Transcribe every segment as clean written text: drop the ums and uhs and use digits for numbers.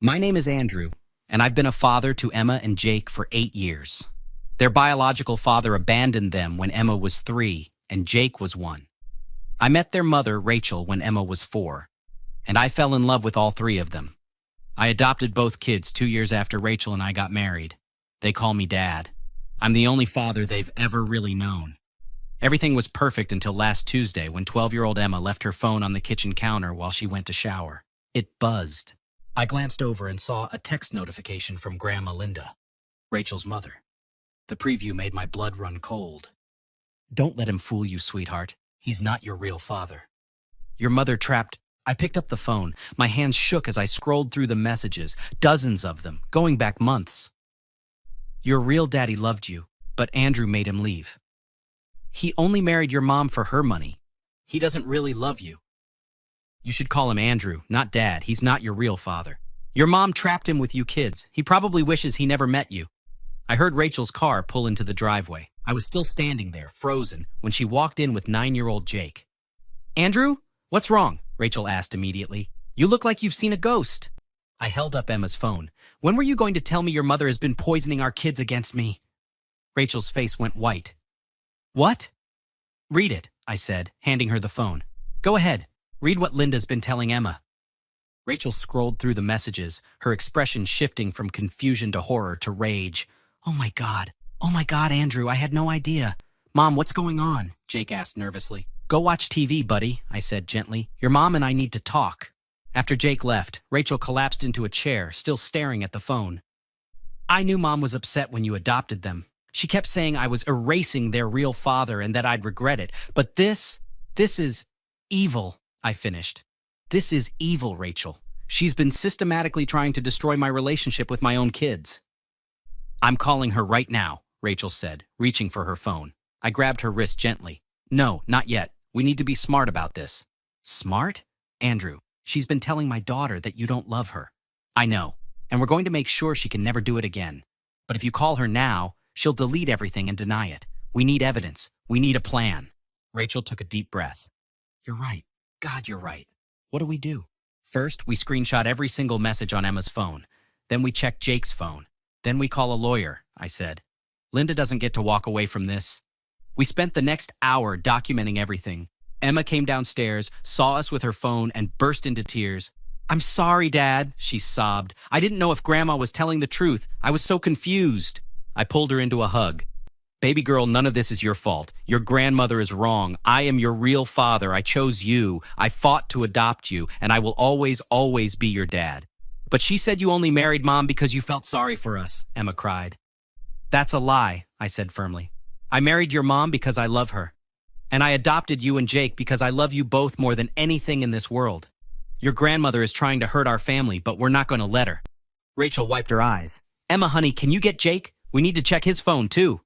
My name is Andrew, and I've been a father to Emma and Jake for 8 years. Their biological father abandoned them when Emma was 3 and Jake was 1. I met their mother, Rachel, when Emma was 4, and I fell in love with all 3 of them. I adopted both kids 2 years after Rachel and I got married. They call me Dad. I'm the only father they've ever really known. Everything was perfect until last Tuesday when 12-year-old Emma left her phone on the kitchen counter while she went to shower. It buzzed. I glanced over and saw a text notification from Grandma Linda, Rachel's mother. The preview made my blood run cold. Don't let him fool you, sweetheart. He's not your real father. Your mother trapped. I picked up the phone. My hands shook as I scrolled through the messages, dozens of them, going back months. Your real daddy loved you, but Andrew made him leave. He only married your mom for her money. He doesn't really love you. You should call him Andrew, not Dad. He's not your real father. Your mom trapped him with you kids. He probably wishes he never met you. I heard Rachel's car pull into the driveway. I was still standing there, frozen, when she walked in with 9-year-old Jake. Andrew? What's wrong? Rachel asked immediately. You look like you've seen a ghost. I held up Emma's phone. When were you going to tell me your mother has been poisoning our kids against me? Rachel's face went white. What? Read it, I said, handing her the phone. Go ahead. Read what Linda's been telling Emma. Rachel scrolled through the messages, her expression shifting from confusion to horror to rage. Oh my God, Andrew, I had no idea. Mom, what's going on? Jake asked nervously. Go watch TV, buddy, I said gently. Your mom and I need to talk. After Jake left, Rachel collapsed into a chair, still staring at the phone. I knew Mom was upset when you adopted them. She kept saying I was erasing their real father and that I'd regret it. But this is evil, I finished. This is evil, Rachel. She's been systematically trying to destroy my relationship with my own kids. I'm calling her right now, Rachel said, reaching for her phone. I grabbed her wrist gently. No, not yet. We need to be smart about this. Smart? Andrew, she's been telling my daughter that you don't love her. I know, and we're going to make sure she can never do it again. But if you call her now, she'll delete everything and deny it. We need evidence. We need a plan. Rachel took a deep breath. You're right. God, you're right. What do we do? First, we screenshot every single message on Emma's phone. Then we check Jake's phone. Then we call a lawyer, I said. Linda doesn't get to walk away from this. We spent the next hour documenting everything. Emma came downstairs, saw us with her phone, and burst into tears. I'm sorry, Dad, she sobbed. I didn't know if Grandma was telling the truth. I was so confused. I pulled her into a hug. Baby girl, none of this is your fault. Your grandmother is wrong. I am your real father. I chose you. I fought to adopt you, and I will always, always be your dad. But she said you only married Mom because you felt sorry for us, Emma cried. That's a lie, I said firmly. I married your mom because I love her. And I adopted you and Jake because I love you both more than anything in this world. Your grandmother is trying to hurt our family, but we're not going to let her. Rachel wiped her eyes. Emma, honey, can you get Jake? We need to check his phone, too.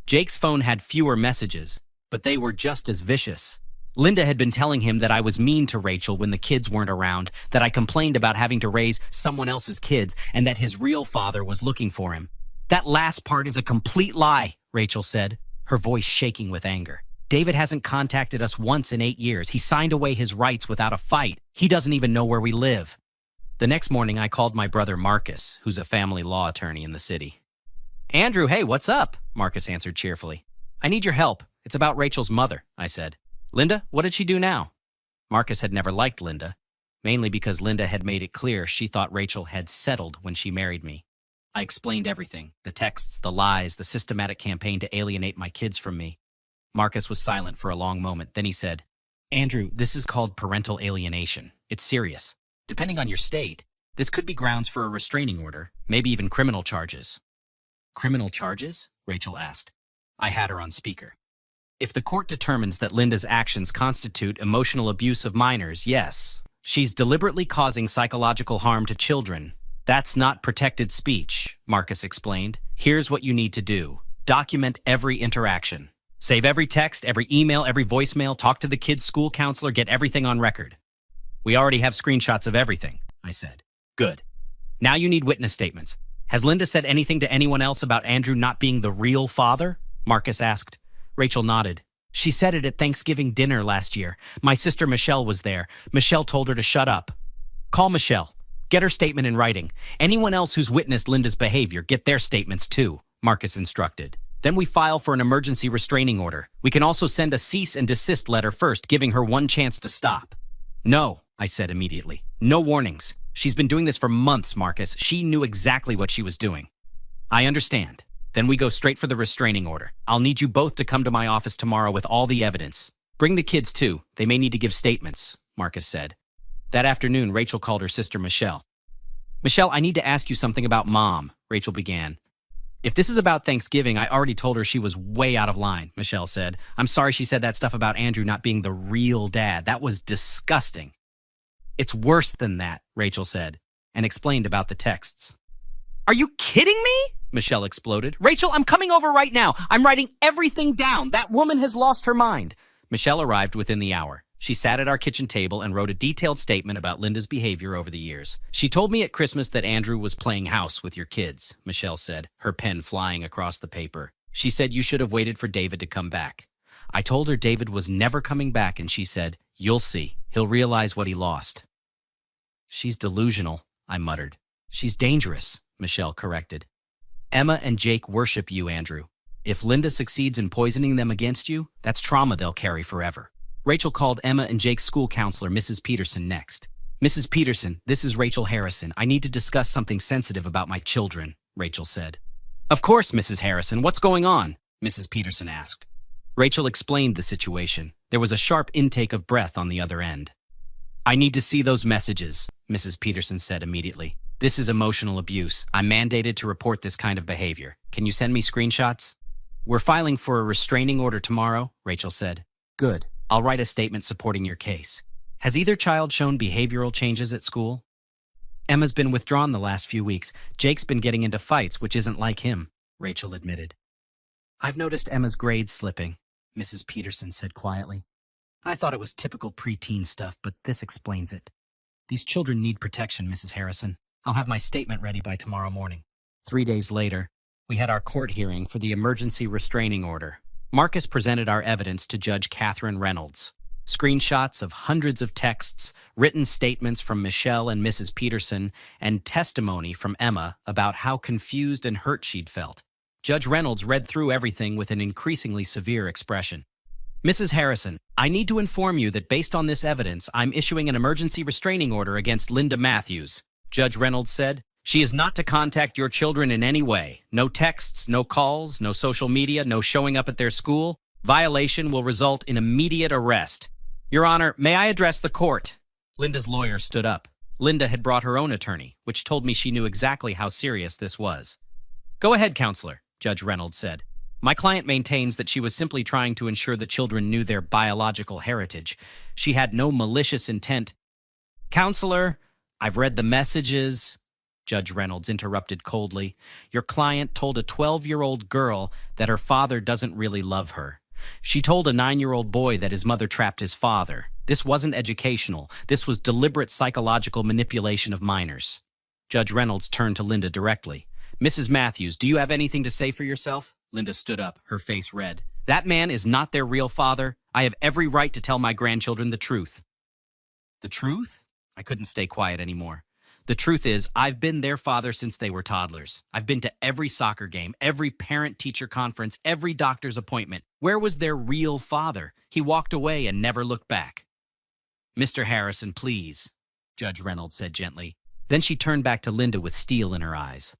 Jake's phone had fewer messages, but they were just as vicious. Linda had been telling him that I was mean to Rachel when the kids weren't around, that I complained about having to raise someone else's kids, and that his real father was looking for him. That last part is a complete lie, Rachel said, her voice shaking with anger. David hasn't contacted us once in 8 years. He signed away his rights without a fight. He doesn't even know where we live. The next morning, I called my brother Marcus, who's a family law attorney in the city. Andrew, hey, what's up? Marcus answered cheerfully. I need your help. It's about Rachel's mother, I said. Linda, what did she do now? Marcus had never liked Linda, mainly because Linda had made it clear she thought Rachel had settled when she married me. I explained everything, the texts, the lies, the systematic campaign to alienate my kids from me. Marcus was silent for a long moment. Then he said, Andrew, this is called parental alienation. It's serious. Depending on your state, this could be grounds for a restraining order, maybe even criminal charges. Criminal charges? Rachel asked. I had her on speaker. If the court determines that Linda's actions constitute emotional abuse of minors, yes. She's deliberately causing psychological harm to children. That's not protected speech, Marcus explained. Here's what you need to do. Document every interaction. Save every text, every email, every voicemail, talk to the kid's school counselor, get everything on record. We already have screenshots of everything, I said. Good. Now you need witness statements. Has Linda said anything to anyone else about Andrew not being the real father? Marcus asked. Rachel nodded. She said it at Thanksgiving dinner last year. My sister Michelle was there. Michelle told her to shut up. Call Michelle. Get her statement in writing. Anyone else who's witnessed Linda's behavior, get their statements too, Marcus instructed. Then we file for an emergency restraining order. We can also send a cease and desist letter first, giving her one chance to stop. No, I said immediately. No warnings. She's been doing this for months, Marcus. She knew exactly what she was doing. I understand. Then we go straight for the restraining order. I'll need you both to come to my office tomorrow with all the evidence. Bring the kids too. They may need to give statements, Marcus said. That afternoon, Rachel called her sister Michelle. Michelle, I need to ask you something about Mom, Rachel began. If this is about Thanksgiving, I already told her she was way out of line, Michelle said. I'm sorry she said that stuff about Andrew not being the real dad. That was disgusting. It's worse than that, Rachel said, and explained about the texts. Are you kidding me? Michelle exploded. Rachel, I'm coming over right now. I'm writing everything down. That woman has lost her mind. Michelle arrived within the hour. She sat at our kitchen table and wrote a detailed statement about Linda's behavior over the years. She told me at Christmas that Andrew was playing house with your kids, Michelle said, her pen flying across the paper. She said you should have waited for David to come back. I told her David was never coming back, and she said, you'll see. He'll realize what he lost. She's delusional, I muttered. She's dangerous, Michelle corrected. Emma and Jake worship you, Andrew. If Linda succeeds in poisoning them against you, that's trauma they'll carry forever. Rachel called Emma and Jake's school counselor, Mrs. Peterson, next. Mrs. Peterson, this is Rachel Harrison. I need to discuss something sensitive about my children, Rachel said. Of course, Mrs. Harrison. What's going on? Mrs. Peterson asked. Rachel explained the situation. There was a sharp intake of breath on the other end. I need to see those messages, Mrs. Peterson said immediately. This is emotional abuse. I'm mandated to report this kind of behavior. Can you send me screenshots? We're filing for a restraining order tomorrow, Rachel said. Good. I'll write a statement supporting your case. Has either child shown behavioral changes at school? Emma's been withdrawn the last few weeks. Jake's been getting into fights, which isn't like him, Rachel admitted. I've noticed Emma's grades slipping, Mrs. Peterson said quietly. I thought it was typical preteen stuff, but this explains it. These children need protection, Mrs. Harrison. I'll have my statement ready by tomorrow morning. 3 days later, we had our court hearing for the emergency restraining order. Marcus presented our evidence to Judge Catherine Reynolds. Screenshots of hundreds of texts, written statements from Michelle and Mrs. Peterson, and testimony from Emma about how confused and hurt she'd felt. Judge Reynolds read through everything with an increasingly severe expression. Mrs. Harrison, I need to inform you that based on this evidence, I'm issuing an emergency restraining order against Linda Matthews, Judge Reynolds said. She is not to contact your children in any way. No texts, no calls, no social media, no showing up at their school. Violation will result in immediate arrest. Your Honor, may I address the court? Linda's lawyer stood up. Linda had brought her own attorney, which told me she knew exactly how serious this was. Go ahead, counselor, Judge Reynolds said. My client maintains that she was simply trying to ensure the children knew their biological heritage. She had no malicious intent. Counselor, I've read the messages, Judge Reynolds interrupted coldly. Your client told a 12-year-old girl that her father doesn't really love her. She told a 9-year-old boy that his mother trapped his father. This wasn't educational. This was deliberate psychological manipulation of minors. Judge Reynolds turned to Linda directly. Mrs. Matthews, do you have anything to say for yourself? Linda stood up, her face red. That man is not their real father. I have every right to tell my grandchildren the truth. The truth? I couldn't stay quiet anymore. The truth is, I've been their father since they were toddlers. I've been to every soccer game, every parent-teacher conference, every doctor's appointment. Where was their real father? He walked away and never looked back. Mr. Harrison, please, Judge Reynolds said gently. Then she turned back to Linda with steel in her eyes.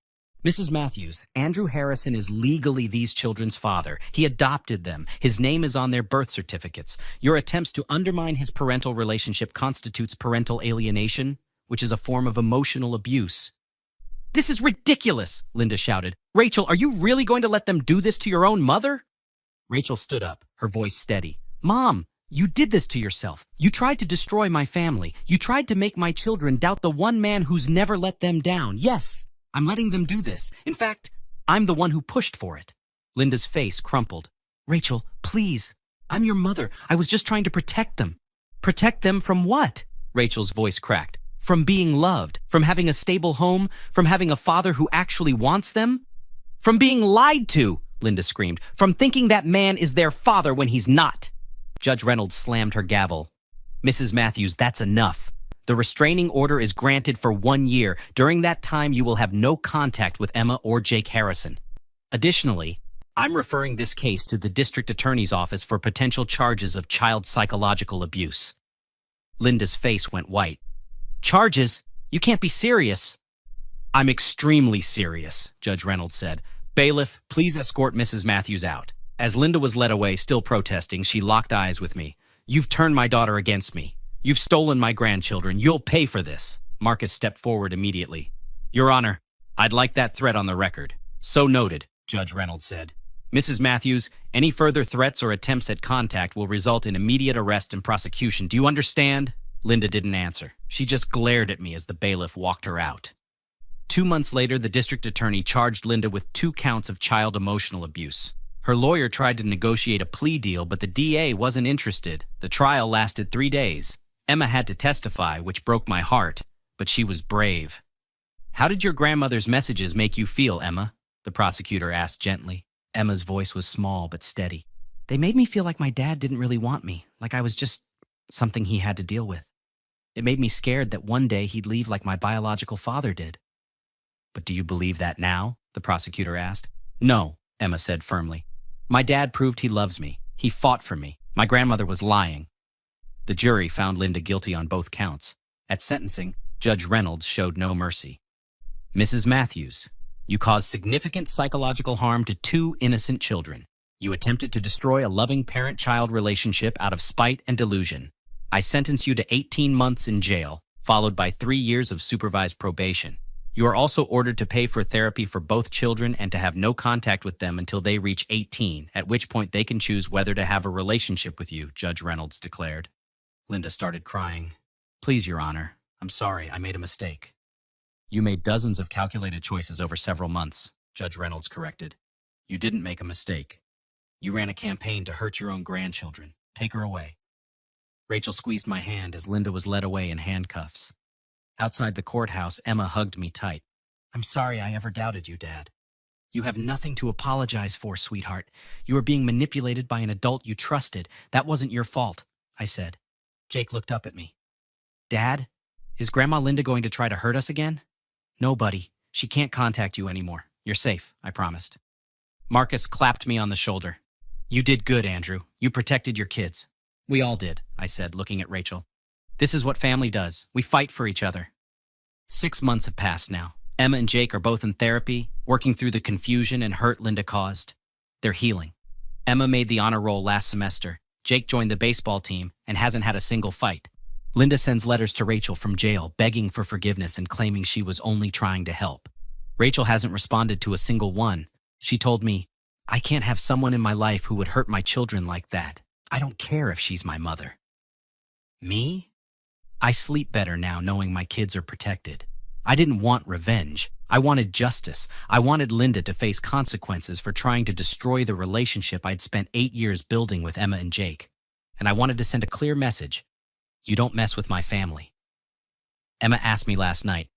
Mrs. Matthews, Andrew Harrison is legally these children's father. He adopted them. His name is on their birth certificates. Your attempts to undermine his parental relationship constitutes parental alienation, which is a form of emotional abuse. This is ridiculous, Linda shouted. Rachel, are you really going to let them do this to your own mother? Rachel stood up, her voice steady. Mom, you did this to yourself. You tried to destroy my family. You tried to make my children doubt the one man who's never let them down. Yes, I'm letting them do this. In fact, I'm the one who pushed for it. Linda's face crumpled. Rachel, please. I'm your mother. I was just trying to protect them. Protect them from what? Rachel's voice cracked. From being loved, from having a stable home, from having a father who actually wants them? From being lied to, Linda screamed, from thinking that man is their father when he's not. Judge Reynolds slammed her gavel. Mrs. Matthews, that's enough. The restraining order is granted for 1 year. During that time, you will have no contact with Emma or Jake Harrison. Additionally, I'm referring this case to the district attorney's office for potential charges of child psychological abuse. Linda's face went white. Charges? You can't be serious. I'm extremely serious, Judge Reynolds said. Bailiff, please escort Mrs. Matthews out. As Linda was led away, still protesting, she locked eyes with me. You've turned my daughter against me. You've stolen my grandchildren. You'll pay for this. Marcus stepped forward immediately. Your Honor, I'd like that threat on the record. So noted, Judge Reynolds said. Mrs. Matthews, any further threats or attempts at contact will result in immediate arrest and prosecution. Do you understand? Linda didn't answer. She just glared at me as the bailiff walked her out. 2 months later, the district attorney charged Linda with 2 counts of child emotional abuse. Her lawyer tried to negotiate a plea deal, but the DA wasn't interested. The trial lasted 3 days. Emma had to testify, which broke my heart, but she was brave. How did your grandmother's messages make you feel, Emma? The prosecutor asked gently. Emma's voice was small but steady. They made me feel like my dad didn't really want me, like I was just something he had to deal with. It made me scared that one day he'd leave like my biological father did. But do you believe that now? The prosecutor asked. No, Emma said firmly. My dad proved he loves me. He fought for me. My grandmother was lying. The jury found Linda guilty on both counts. At sentencing, Judge Reynolds showed no mercy. Mrs. Matthews, you caused significant psychological harm to 2 innocent children. You attempted to destroy a loving parent-child relationship out of spite and delusion. I sentence you to 18 months in jail, followed by 3 years of supervised probation. You are also ordered to pay for therapy for both children and to have no contact with them until they reach 18, at which point they can choose whether to have a relationship with you, Judge Reynolds declared. Linda started crying. Please, Your Honor, I'm sorry, I made a mistake. You made dozens of calculated choices over several months, Judge Reynolds corrected. You didn't make a mistake. You ran a campaign to hurt your own grandchildren. Take her away. Rachel squeezed my hand as Linda was led away in handcuffs. Outside the courthouse, Emma hugged me tight. I'm sorry I ever doubted you, Dad. You have nothing to apologize for, sweetheart. You were being manipulated by an adult you trusted. That wasn't your fault, I said. Jake looked up at me. Dad, is Grandma Linda going to try to hurt us again? No, buddy. She can't contact you anymore. You're safe, I promised. Marcus clapped me on the shoulder. You did good, Andrew. You protected your kids. We all did, I said, looking at Rachel. This is what family does. We fight for each other. 6 months have passed now. Emma and Jake are both in therapy, working through the confusion and hurt Linda caused. They're healing. Emma made the honor roll last semester. Jake joined the baseball team and hasn't had a single fight. Linda sends letters to Rachel from jail, begging for forgiveness and claiming she was only trying to help. Rachel hasn't responded to a single one. She told me, I can't have someone in my life who would hurt my children like that. I don't care if she's my mother. Me? I sleep better now knowing my kids are protected. I didn't want revenge. I wanted justice. I wanted Linda to face consequences for trying to destroy the relationship I'd spent 8 years building with Emma and Jake. And I wanted to send a clear message. You don't mess with my family. Emma asked me last night,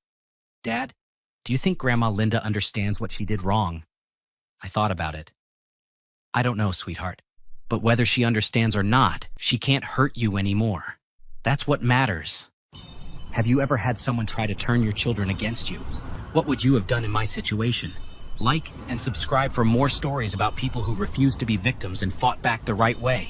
Dad, do you think Grandma Linda understands what she did wrong? I thought about it. I don't know, sweetheart. But whether she understands or not, she can't hurt you anymore. That's what matters. Have you ever had someone try to turn your children against you? What would you have done in my situation? Like and subscribe for more stories about people who refused to be victims and fought back the right way.